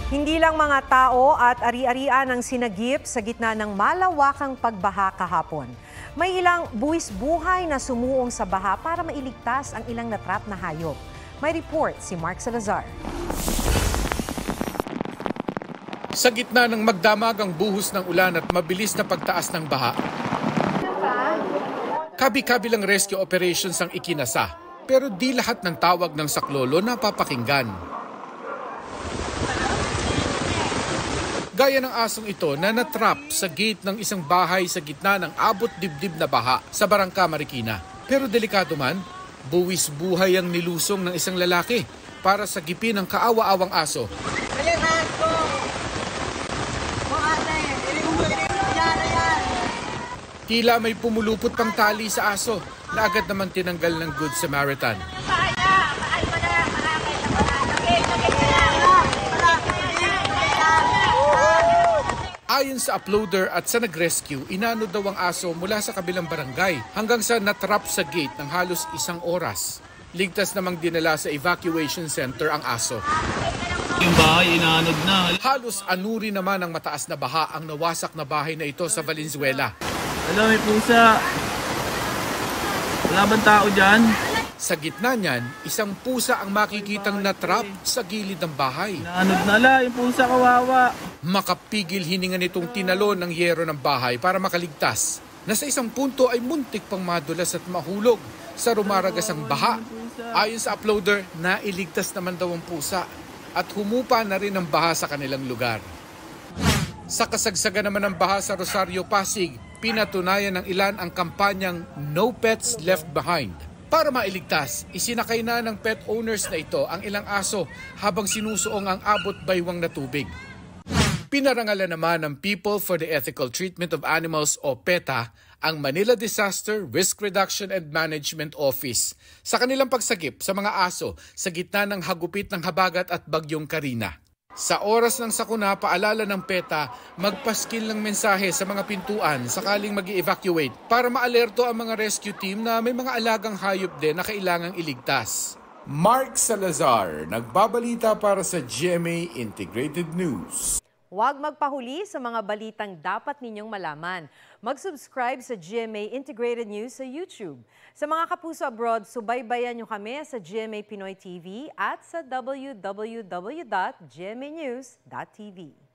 Hindi lang mga tao at ari-arian ang sinagip sa gitna ng malawakang pagbaha kahapon. May ilang buwis buhay na sumuong sa baha para mailigtas ang ilang natrap na hayop. May report si Mark Salazar. Sa gitna ng magdamagang buhos ng ulan at mabilis na pagtaas ng baha, kabi-kabilang rescue operations ang ikinasa, pero di lahat ng tawag ng saklolo napapakinggan. Gaya ng asong ito na natrap sa gate ng isang bahay sa gitna ng abot dibdib na baha sa Barangka Marikina. Pero delikado man, buwis buhay ang nilusong ng isang lalaki para sagipin ang kaawa-awang aso. Tila may pumulupot pang tali sa aso na agad naman tinanggal ng Good Samaritan. Ayon sa uploader at sa nag-rescue, inano daw ang aso mula sa kabilang barangay hanggang sa natrap sa gate ng halos 1 oras. Ligtas namang dinala sa evacuation center ang aso. Yung bahay inanod na. Halos anuri naman ang mataas na baha ang nawasak na bahay na ito sa Valenzuela. Alam, may pusa. Wala bang tao dyan? Sa gitna niyan, isang pusa ang makikitang natrap sa gilid ng bahay. Inanod na la, yung pusa kawawa. Makapigil hininga nitong tinalon ng yero ng bahay para makaligtas. Nasa isang punto ay muntik pang madulas at mahulog sa rumaragasang baha. Ayon sa uploader, nailigtas naman daw ang pusa at humupa na rin ang baha sa kanilang lugar. Sa kasagsagan naman ng baha sa Rosario, Pasig, pinatunayan ng ilan ang kampanyang No Pets Left Behind. Para mailigtas, isinakay na ng pet owners na ito ang ilang aso habang sinusuong ang abot baywang na tubig. Pinarangalan naman ng People for the Ethical Treatment of Animals o PETA ang Manila Disaster Risk Reduction and Management Office sa kanilang pagsagip sa mga aso sa gitna ng hagupit ng habagat at bagyong Karina. Sa oras ng sakuna, paalala ng PETA, magpaskil ng mensahe sa mga pintuan sakaling mag-evacuate para maalerto ang mga rescue team na may mga alagang hayop din na kailangang iligtas. Mark Salazar, nagbabalita para sa GMA Integrated News. Huwag magpahuli sa mga balitang dapat ninyong malaman. Mag-subscribe sa GMA Integrated News sa YouTube. Sa mga kapuso abroad, subaybayan nyo kami sa GMA Pinoy TV at sa www.gmanews.tv.